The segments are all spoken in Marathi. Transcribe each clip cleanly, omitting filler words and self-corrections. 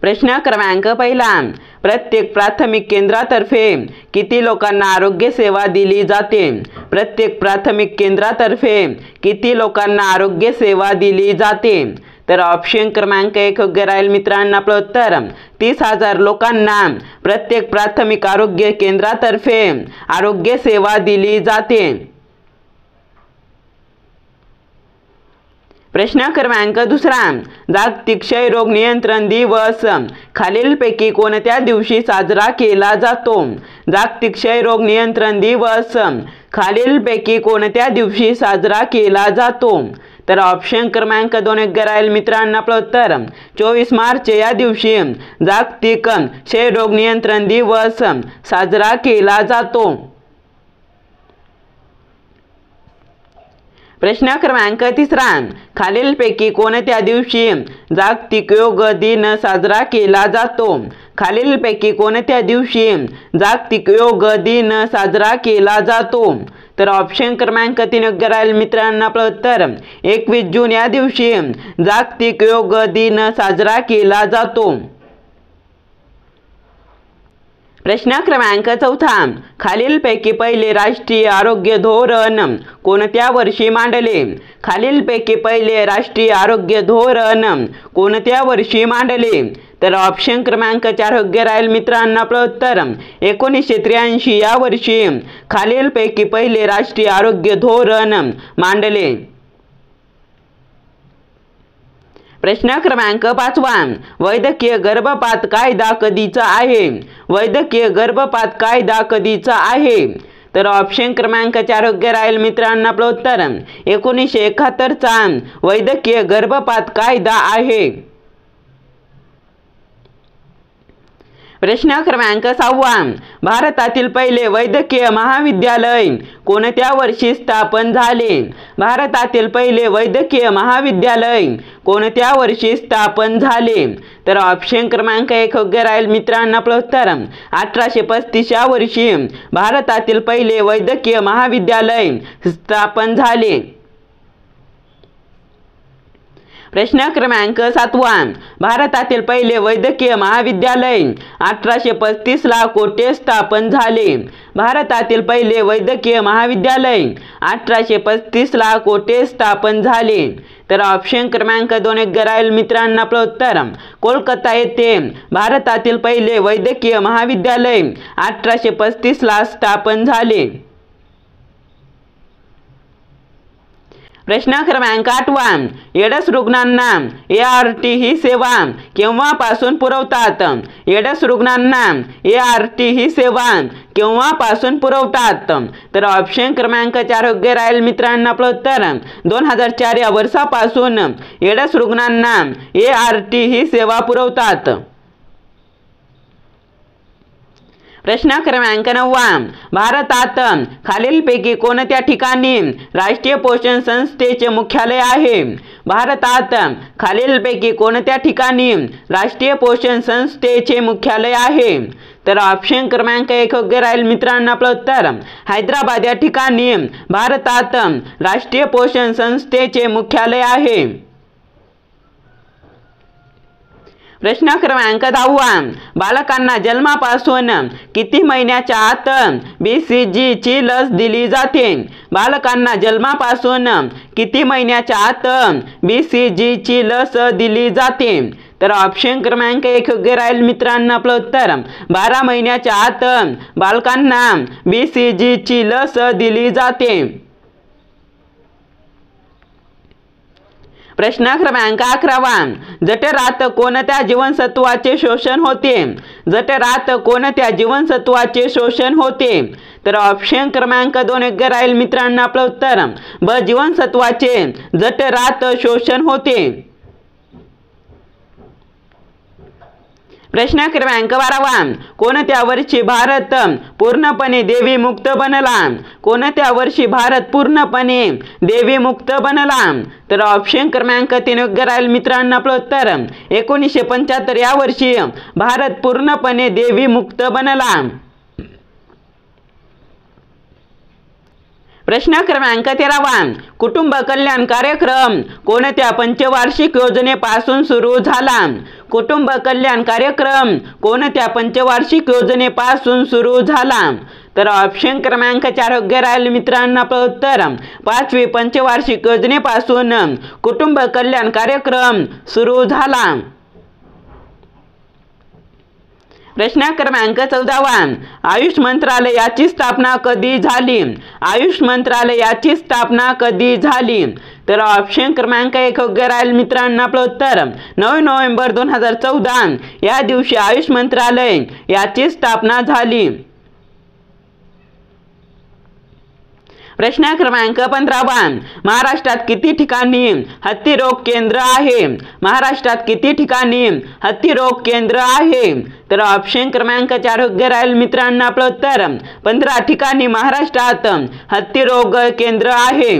प्रश्न क्रमांक पहिला, प्रत्येक प्राथमिक केंद्रातर्फे किती लोकांना आरोग्य सेवा दिली जाते? प्रत्येक प्राथमिक केंद्रातर्फे किती लोकांना आरोग्य सेवा दिली जाते? तर ऑप्शन क्रमांक 1 योग्य राहील मित्रांनो. आपलं उत्तर 30,000 लोकांना प्रत्येक प्राथमिक आरोग्य केंद्रातर्फे आरोग्य सेवा दिली जाते. प्रश्न क्रमांक दुसरा, जागतिक क्षयरोग नियंत्रण दिवस खालीलपैकी कोणत्या दिवशी साजरा केला जातो? जागतिक क्षयरोग नियंत्रण दिवस खालीलपैकी कोणत्या दिवशी साजरा केला जातो? तर ऑप्शन क्रमांक 2 योग्य राहील मित्रांनो. आपलं उत्तर 24 मार्च या दिवशी जागतिक क्षयरोग नियंत्रण दिवस साजरा केला जातो. प्रश्न क्रमांक तिसरा, खालीलपैकी कोणत्या दिवशी जागतिक योग दिन साजरा केला जातो? खालीलपैकी कोणत्या दिवशी जागतिक योग दिन साजरा केला जातो? तर ऑप्शन क्रमांक 3 योग्य राहील मित्रांनो. आपलं उत्तर 21 जून या दिवशी जागतिक योग दिन साजरा केला जातो. प्रश्न क्रमांक चौथा, खालीलपैकी पहिले राष्ट्रीय आरोग्य धोरण कोणत्या वर्षी मांडले? खालीलपैकी पहिले राष्ट्रीय आरोग्य धोरण कोणत्या वर्षी मांडले? तर ऑप्शन क्रमांक 4 योग्य राहील मित्रांनो. आपलं उत्तर 1983 या वर्षी खालीलपैकी पहिले राष्ट्रीय आरोग्य धोरण मांडले. प्रश्न क्रमांक 5, वैद्यकीय गर्भपात कायदा कधीचा आहे? वैद्यकीय गर्भपात कायदा कधीचा आहे? तर ऑप्शन क्रमांक 4 योग्य राहील मित्रांनो. आपलं उत्तर 1971 चा वैद्यकीय गर्भपात कायदा आहे. प्रश्न क्रमांक 6, भारतातील पहिले वैद्यकीय महाविद्यालय कोणत्या वर्षी स्थापन झाले? भारतातील पहिले वैद्यकीय महाविद्यालय कोणत्या वर्षी स्थापन झाले? तर ऑप्शन क्रमांक 1 योग्य राहील मित्रांनो. आपलं उत्तर 1835 या वर्षी भारतातील पहिले वैद्यकीय महाविद्यालय स्थापन झाले. प्रश्न क्रमांक 7, भारतातील पहिले वैद्यकीय महाविद्यालय 1835 ला कोठे स्थापन झाले? भारतातील पहिले वैद्यकीय महाविद्यालय 1835 ला कोठे स्थापन झाले? तर ऑप्शन क्रमांक 2 योग्य राहील मित्रांनो. आपलं उत्तर कोलकाता येथे भारतातील पहिले वैद्यकीय महाविद्यालय 1835 ला स्थापन झाले. प्रश्न क्रमांक 8, एड्स रुग्णांना ART ही सेवा केव्हापासून पुरवतात? एड्स रुग्णांना ART ही सेवा केव्हापासून पुरवतात? तर ऑप्शन क्रमांक 4 योग्य राहील मित्रांनो. आपलं उत्तर 2004 या वर्षापासून एड्स रुग्णांना ART ही सेवा पुरवतात. प्रश्न क्रमांक 9, भारतात खालीलपैकी कोणत्या ठिकाणी राष्ट्रीय पोषण संस्थेचे मुख्यालय आहे? भारतात खालीलपैकी कोणत्या ठिकाणी राष्ट्रीय पोषण संस्थेचे मुख्यालय आहे? तर ऑप्शन क्रमांक 1 योग्य राहील मित्रांनो. आपलं उत्तर हैदराबाद या ठिकाणी भारतात राष्ट्रीय पोषण संस्थेचे मुख्यालय आहे. प्रश्न क्रमांक 10, बालकांना जन्मापासून किती महिन्याच्या आत BCG ची लस दिली जाते? बालकांना जन्मापासून किती महिन्याच्या आत BCG ची लस दिली जाते? तर ऑप्शन क्रमांक 1 योग्य राहील मित्रांनो. आपलं उत्तर 12 महिन्याच्या आत बालकांना BCG ची लस दिली जाते. प्रश्न क्रमांक 11, जठरात कोणत्या जीवनसत्वाचे शोषण होते? जठरात कोणत्या जीवनसत्वाचे शोषण होते? तर ऑप्शन क्रमांक 2 योग्य राहील मित्रांनो. आपलं उत्तर ब जीवनसत्वाचे जठरात शोषण होते. प्रश्न क्रमांक 12, कोणत्या वर्षी भारत पूर्णपणे देवी मुक्त बनला? कोणत्या वर्षी भारत पूर्णपणे देवी मुक्त बनला? तर ऑप्शन क्रमांक 3 योग्य राहील मित्रांनो. आपलं उत्तर 1975 या वर्षी भारत पूर्णपणे देवी मुक्त बनला. प्रश्न क्रमांक 13 कुटुंब कल्याण कार्यक्रम कोणत्या पंचवार्षिक योजनेपासून सुरू झाला? कुटुंब कल्याण कार्यक्रम कोणत्या पंचवार्षिक योजनेपासून सुरू झाला? तर ऑप्शन क्रमांक 4 योग्य राहील मित्रांनो. आपलं उत्तर 5वी पंचवार्षिक योजनेपासून कुटुंब कल्याण कार्यक्रम सुरू झाला. प्रश्न क्रमांक 14 आयुष मंत्रालयाची स्थापना कधी झाली? आयुष मंत्रालयाची स्थापना कधी झाली? तर ऑप्शन क्रमांक 1 योग्य राहील मित्रांनो. आपलं उत्तर 9 नोव्हेंबर 2014 या दिवशी आयुष मंत्रालय याची स्थापना झाली. प्रश्न क्रमांक 15 महाराष्ट्रात किती ठिकाणी हत्तीरोग केंद्र आहे? महाराष्ट्रात किती ठिकाणी हत्तीरोग केंद्र आहे? तर ऑप्शन क्रमांक 4 योग्य राहील मित्रांनो. आपलं उत्तर 15 ठिकाणी महाराष्ट्रात हत्तीरोग केंद्र आहे.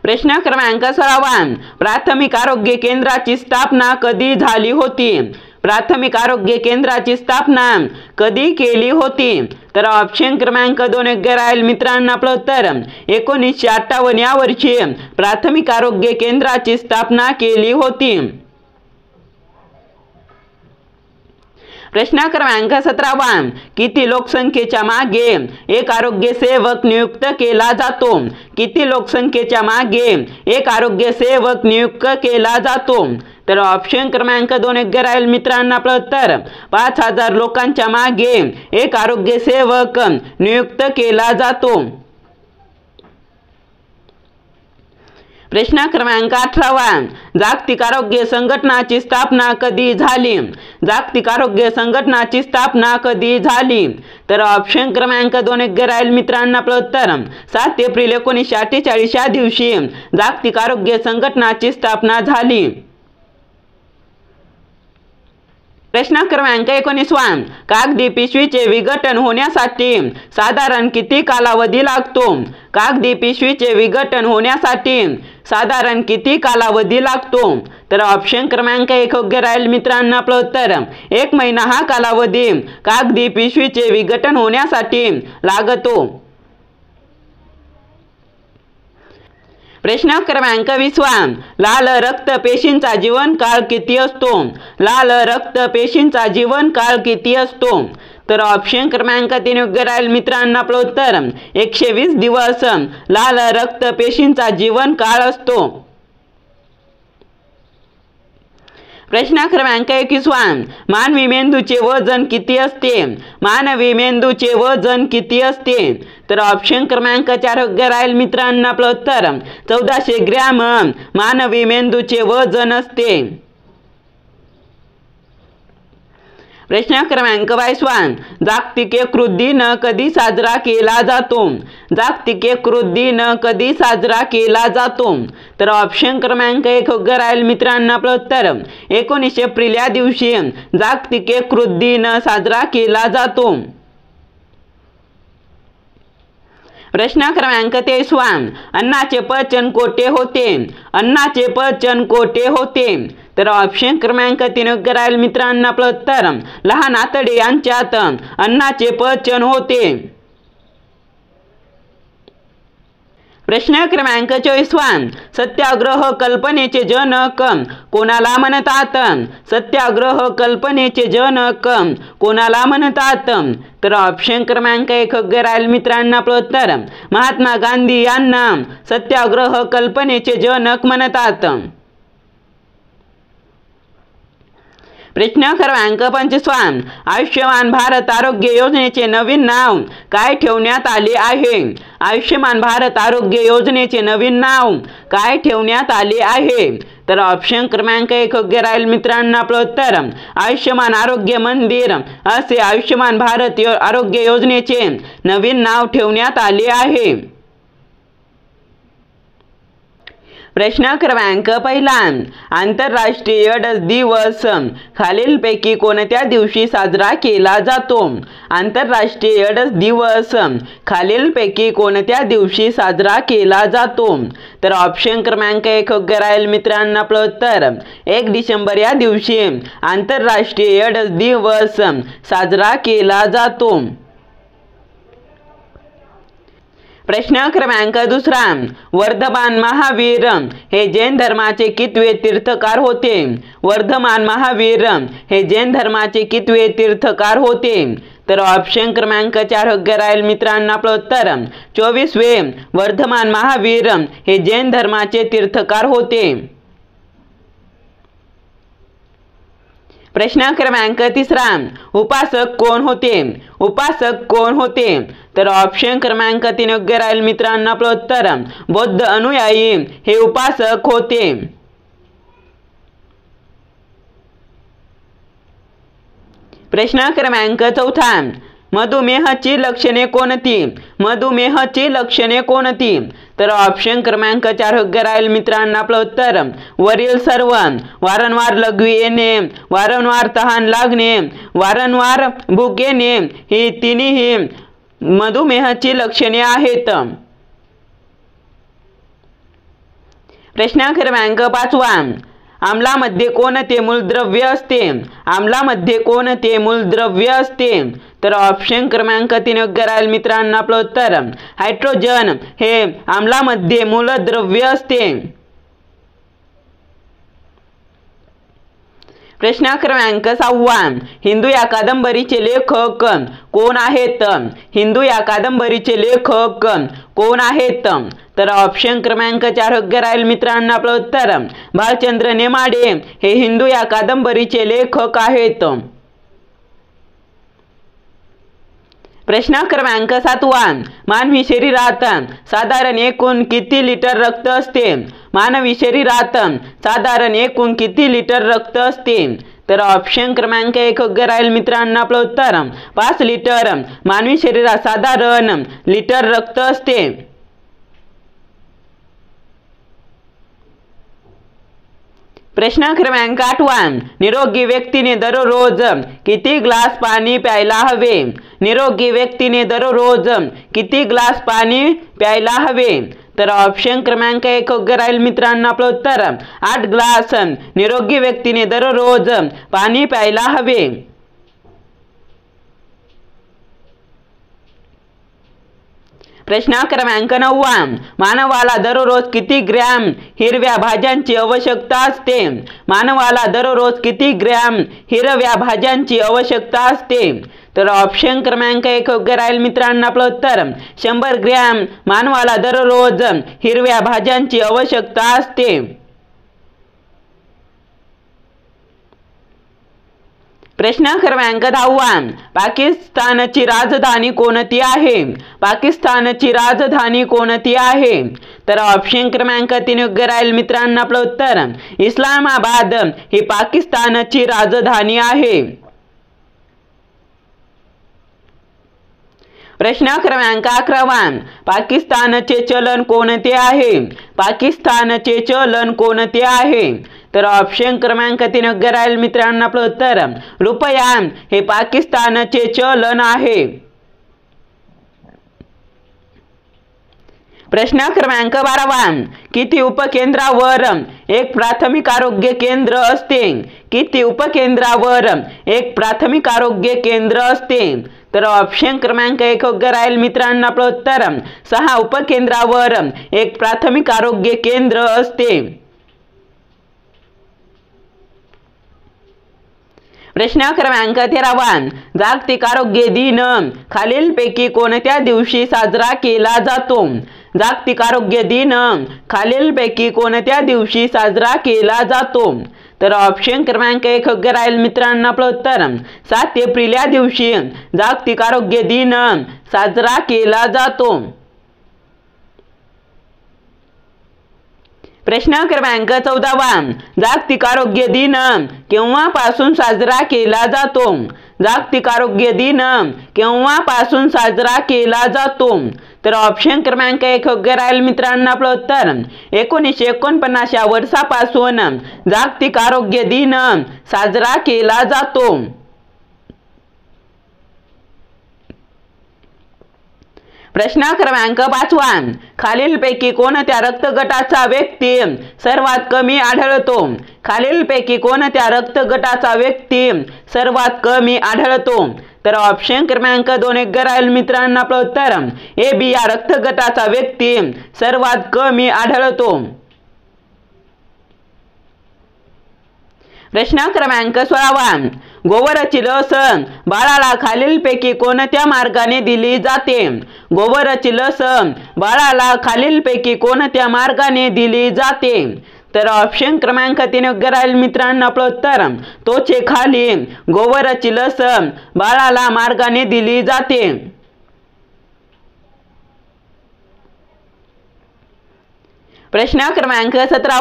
प्रश्न क्रमांक 16 प्राथमिक आरोग्य केंद्राची स्थापना कधी झाली होती? प्राथमिक आरोग्य केंद्राची स्थापना कधी केली होती? तर ऑप्शन क्रमांक 2 योग्य राहील मित्रांनो. आपलं उत्तर 1958 या वर्षी प्राथमिक आरोग्य केंद्राची स्थापना केली होती. प्रश्न क्रमांक 17 किती लोकसंख्येच्या मागे एक आरोग्य सेवक नियुक्त केला जातो? किती लोकसंख्येच्या मागे एक आरोग्य सेवक नियुक्त केला जातो? तर ऑप्शन क्रमांक 2 योग्य राहील मित्रांनो. आपलं उत्तर 5000 लोकांच्या मागे एक आरोग्य सेवक नियुक्त केला जातो. प्रश्न क्रमांक 18 जागतिक आरोग्य संघटनाची स्थापना कधी झाली? जागतिक आरोग्य संघटनाची स्थापना कधी झाली? तर ऑप्शन क्रमांक 2 योग्य राहील मित्रांनो. आपलं उत्तर 7 एप्रिल 1948 या दिवशी जागतिक आरोग्य संघटनाची स्थापना झाली. प्रश्न क्रमांक 19 कागदी पिशवीचे विघटन होण्यासाठी साधारण किती कालावधी लागतो? कागदी पिशवीचे विघटन होण्यासाठी साधारण किती कालावधी लागतो? तर ऑप्शन क्रमांक 1 योग्य राहील मित्रांनो. आपलं उत्तर 1 महिना हा कालावधी कागदी पिशवीचे विघटन होण्यासाठी लागतो. प्रश्न क्रमांक 20 लाल रक्त पेशींचा जीवनकाळ किती असतो? लाल रक्त पेशींचा जीवनकाळ किती असतो? तर ऑप्शन क्रमांक 3 योग्य राहील मित्रांनो. आपलं उत्तर 120 दिवस लाल रक्त पेशींचा जीवनकाळ असतो. प्रश्न क्रमांक 21 मानवी मेंदूचे वजन किती असते? मानवी मेंदूचे वजन किती असते? तर ऑप्शन क्रमांक 4 योग्य राहील मित्रांनो. आपलं उत्तर 1400 ग्रॅम मानवी मेंदूचे वजन असते. प्रश्न क्रमांक 22 जागतिक यकृत दिन कधी साजरा केला जातो? जागतिक यकृत दिन कधी साजरा केला जातो? तर ऑप्शन क्रमांक 1 योग्य राहील मित्रांनो. आपलं उत्तर 19 एप्रिल या दिवशी जागतिक यकृत दिन साजरा केला जातो. प्रश्न क्रमांक 23 अन्नाचे पचन कोठे होते? अन्नाचे पचन कोठे होते? तर ऑप्शन क्रमांक 3 योग्य राहील मित्रांनो. आपलं उत्तर लहान आतडे यांच्यात अन्नाचे पचन होते. प्रश्न क्रमांक 24 सत्याग्रह कल्पनेचे जनक कोणाला म्हणतात? सत्याग्रह कल्पनेचे जनक कोणाला म्हणतात? तर ऑप्शन क्रमांक 1 योग्य राहील मित्रांनो. आपलं उत्तर महात्मा गांधी यांना सत्याग्रह कल्पनेचे जनक म्हणतात. प्रश्न क्रमांक 25 आयुष्यमान भारत आरोग्य योजनेचे नवीन नाव काय ठेवण्यात आले आहे? आयुष्यमान भारत आरोग्य योजनेचे नवीन नाव काय ठेवण्यात आले आहे? तर ऑप्शन क्रमांक 1 योग्य राहील मित्रांनो. आपलं उत्तर आयुष्यमान आरोग्य मंदिर असे आयुष्यमान भारत आरोग्य योजनेचे नवीन नाव ठेवण्यात आले आहे. प्रश्न क्रमांक 1 आंतरराष्ट्रीय एड्स दिवस खालीलपैकी कोणत्या दिवशी साजरा केला जातो? आंतरराष्ट्रीय एड्स दिवस खालीलपैकी कोणत्या दिवशी साजरा केला जातो? तर ऑप्शन क्रमांक 1 योग्य राहील मित्रांनो. आपलं उत्तर 1 डिसेंबर या दिवशी आंतरराष्ट्रीय एड्स दिवस साजरा केला जातो. प्रश्न क्रमांक 2 वर्धमान महावीर हे जैन धर्माचे कितवे तीर्थकार होते? वर्धमान महावीर हे जैन धर्माचे कितवे तीर्थकार होते? तर ऑप्शन क्रमांक 4 योग्य राहील मित्रांनो आपलं उत्तर 24वे वर्धमान महावीर हे जैन धर्माचे तीर्थकार होते। प्रश्न क्रमांक 3 उपासक कोण होते? उपासक कोण होते? तर ऑप्शन क्रमांक 3 योग्य राहील मित्रांनो आपलं उत्तर बौद्ध अनुयायी हे उपासक होते। प्रश्न क्रमांक 4 मधुमेहाची लक्षणे कोणती? मधुमेहाची लक्षणे कोणती? तर ऑप्शन क्रमांक 4 योग्य राहील मित्रांनो आपलं उत्तर वरील सर्व। वारंवार लघवी येणे, वारंवार तहान लागणे, वारंवार भूक येणे ही तिन्ही मधुमेहाची लक्षणे आहेत। प्रश्न क्रमांक 5 आम्लामध्ये कोणते मूलद्रव्य असते? आम्लामध्ये कोणते मूलद्रव्य असते? तर ऑप्शन क्रमांक 3 योग्य राहील मित्रांनो आपलं उत्तर हायड्रोजन हे आम्लामध्ये मूलद्रव्य असते। प्रश्न क्रमांक 6 हिंदू या कादंबरीचे लेखक कोण आहेत? हिंदू या कादंबरीचे लेखक कोण आहेत? तर ऑप्शन क्रमांक 4 योग्य राहील मित्रांनो आपलं उत्तर भालचंद्र नेमाडे हे हिंदू या कादंबरीचे लेखक आहेत। प्रश्न क्रमांक 7 मानवी शरीरात साधारण एकूण किती लिटर रक्त असते? मानवी शरीरात साधारण एकूण किती लिटर रक्त असते? तर ऑप्शन क्रमांक 1 योग्य राहील मित्रांनो आपलं उत्तर 5 लिटर मानवी शरीरात साधारण लिटर रक्त असते। प्रश्न क्रमांक 8 निरोगी व्यक्तीने दररोज किती ग्लास पाणी प्यायला हवे? निरोगी व्यक्तीने दररोज किती ग्लास पाणी प्यायला हवे? तर ऑप्शन क्रमांक 1 योग्य राहील मित्रांनो आपलं उत्तर 8 ग्लास निरोगी व्यक्तीने दररोज पाणी प्यायला हवे। प्रश्न क्रमांक 9 मानवाला दररोज किती ग्रॅम हिरव्या भाज्यांची आवश्यकता असते? मानवाला दररोज किती ग्रॅम हिरव्या भाज्यांची आवश्यकता असते? तर ऑप्शन क्रमांक 1 योग्य राहील मित्रांनो आपलं उत्तर 100 ग्रॅम मानवाला दररोज हिरव्या भाज्यांची आवश्यकता असते। प्रश्न क्रमांक 10 पाकिस्तानची राजधानी कोणती आहे? पाकिस्तानची राजधानी कोणती आहे? तर ऑप्शन क्रमांक 3 योग्य राहील मित्रांनो आपलं उत्तर इस्लामाबाद ही पाकिस्तानची राजधानी आहे। प्रश्न क्रमांक 11 पाकिस्तानचे चलन कोणते आहे? पाकिस्तानचे चलन कोणते आहे? तर ऑप्शन क्रमांक 3 योग्य राहील मित्रांनो आपलं उत्तर रुपया हे पाकिस्तानचे चलन आहे। प्रश्न क्रमांक 12 किती उपकेंद्रावर एक प्राथमिक आरोग्य केंद्र असते? किती उपकेंद्रावर एक प्राथमिक आरोग्य केंद्र असते? तर ऑप्शन क्रमांक 1 योग्य राहील मित्रांनो आपलं उत्तर 6 उपकेंद्रावर एक प्राथमिक आरोग्य केंद्र असते। प्रश्न क्रमांक 13 जागतिक आरोग्य दिन खालीलपैकी कोणत्या दिवशी साजरा केला जातो? जागतिक आरोग्य दिन खालीलपैकी कोणत्या दिवशी साजरा केला जातो? तर ऑप्शन क्रमांक 1 योग्य राहील मित्रांनो आपलं उत्तर 7 एप्रिल या दिवशी जागतिक आरोग्य दिन साजरा केला जातो। प्रश्न क्रमांक 14 जागतिक आरोग्य दिन केव्हापासून साजरा केला जातो? जागतिक आरोग्य दिन केव्हापासून साजरा केला जातो? तर ऑप्शन क्रमांक 1 योग्य राहील मित्रांनो आपलं उत्तर 1949 या वर्षापासून जागतिक आरोग्य दिन साजरा केला जातो। प्रश्न क्रमांक 5 खालीलपैकी कोणत्या रक्तगटाचा व्यक्ती सर्वात कमी आढळतो? खालीलपैकी कोणत्या रक्तगटाचा व्यक्ती सर्वात कमी आढळतो? तर ऑप्शन क्रमांक 2 योग्य राहील मित्रांनो आपलं उत्तर ए बी या रक्तगटाचा व्यक्ती सर्वात कमी आढळतो। प्रश्न क्रमांक 16 गोवराची लस बाळाला खालीलपैकी कोणत्या मार्गाने दिली जाते? गोवराची लस बाळाला खालीलपैकी कोणत्या मार्गाने दिली जाते? तर ऑप्शन क्रमांक 3 योग्य राहील मित्रांनो आपलं उत्तर त्वचेखाली गोवराची लस बाळाला मार्गाने दिली जाते। प्रश्न क्रमांक 17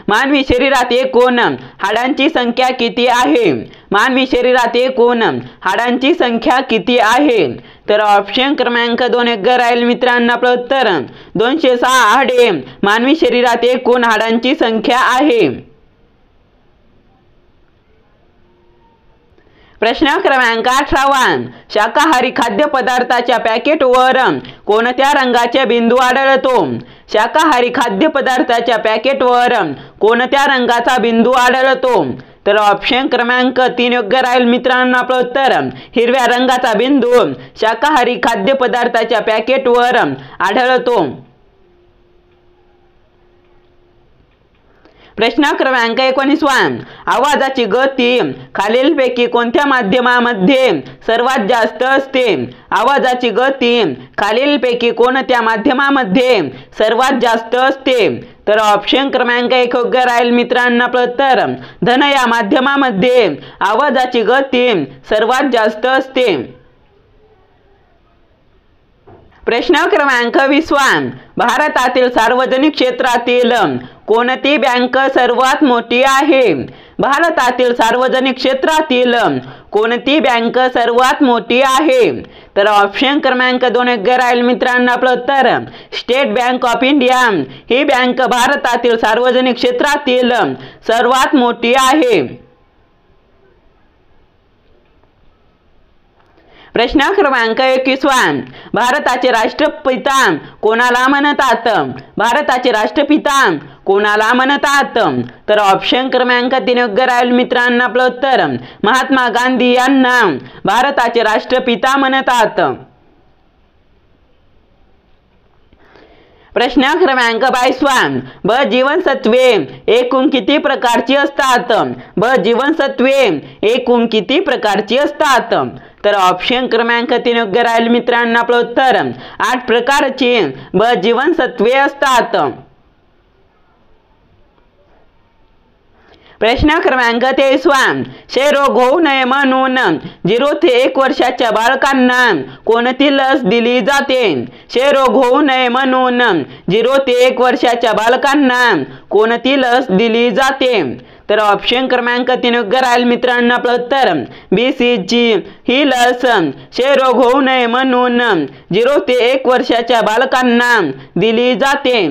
मानवी शरीरात एकूण हाडांची संख्या किती आहे? मानवी शरीरात एकूण हाडांची संख्या किती आहे? तर ऑप्शन क्रमांक 2 योग्य राहील मित्रांनो आपलं उत्तर 206 हाडे मानवी शरीरात एकूण हाडांची संख्या आहे। प्रश्न क्रमांक 18 शाकाहारी खाद्यपदार्थाच्या पॅकेटवर कोणत्या रंगाचे बिंदू आढळतो? शाकाहारी खाद्यपदार्थाच्या पॅकेटवर कोणत्या रंगाचा बिंदू आढळतो? तर ऑप्शन क्रमांक 3 योग्य राहील मित्रांनो आपलं उत्तर हिरव्या रंगाचा बिंदू शाकाहारी खाद्यपदार्थाच्या पॅकेटवर आढळतो। प्रश्न क्रमांक 19 आवाजाची गती खालीलपैकी कोणत्या माध्यमामध्ये सर्वात जास्त असते? आवाजाची गती खालीलपैकी कोणत्या माध्यमामध्ये सर्वात जास्त असते? तर ऑप्शन क्रमांक 1 योग्य राहील मित्रांनो आपलं उत्तर धन या माध्यमामध्ये आवाजाची गती सर्वात जास्त असते। प्रश्न क्रमांक 20 भारतातील सार्वजनिक क्षेत्रातील कोणती बँक सर्वात मोठी आहे? भारतातील सार्वजनिक क्षेत्रातील कोणती बँक सर्वात मोठी आहे? तर ऑप्शन क्रमांक 2 योग्य राहील मित्रांनो आपलं उत्तर state bank of India he bank भारतातील सार्वजनिक क्षेत्रातील सर्वात मोठी आहे। प्रश्न क्रमांक 21 भारताचे राष्ट्रपिता कोणाला म्हणतात? भारताचे राष्ट्रपिता कोणाला म्हणतात? तर ऑप्शन क्रमांक 3 योग्य राहील मित्रांनो आपलं उत्तर महात्मा गांधी यांना भारताचे राष्ट्रपिता म्हणतात। प्रश्न क्रमांक 22 ब जीवनसत्वे एकूण किती प्रकारची असतात? ब जीवनसत्वे एकूण किती प्रकारची असतात? तर ऑप्शन क्रमांक 3 योग्य राहील मित्रांनो आपलं उत्तर 8 प्रकारची ब जीवनसत्वे असतात। प्रश्न क्रमांक 23 क्षयरोग होऊ नये म्हणून 0 ते 1 वर्षाच्या बालकांना कोणती लस दिली जाते? क्षयरोग होऊ नये म्हणून 0 ते 1 वर्षाच्या बालकांना कोणती लस दिली जाते? तर ऑप्शन क्रमांक 3 योग्य राहील मित्रांनो आपलं उत्तर BCG ही लस क्षयरोग होऊ नये म्हणून 0 ते 1 वर्षाच्या बालकांना दिली जाते।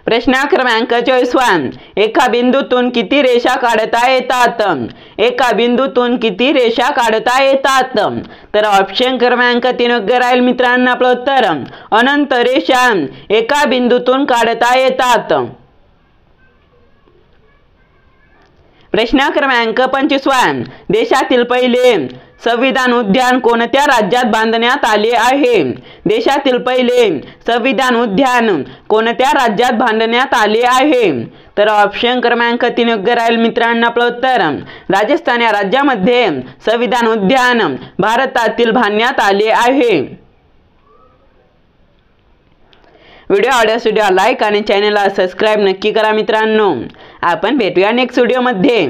प्रश्न क्रमांक 24 एका बिंदूतून किती रेषा काढता येतात? एका बिंदूतून किती रेषा काढता येतात? तर ऑप्शन क्रमांक 3 योग्य राहील मित्रांनो आपलं उत्तर अनंत रेषा एका बिंदूतून काढता येतात। प्रश्न क्रमांक 25 देशातील पहिले संविधान उद्यान कोणत्या राज्यात बांधण्यात आले आहे? देशातील पहिले संविधान उद्यान कोणत्या राज्यात बांधण्यात आले आहे? तर ऑप्शन क्रमांक 3 योग्य राहील मित्रांनो आपलं उत्तर राजस्थान या राज्यामध्ये संविधान उद्यान भारतातील बांधण्यात आले आहे। व्हिडिओ आवडल्यास लाईक आणि चॅनलला सबस्क्राईब नक्की करा मित्रांनो। आपण भेटूया नेक्स्ट व्हिडिओमध्ये।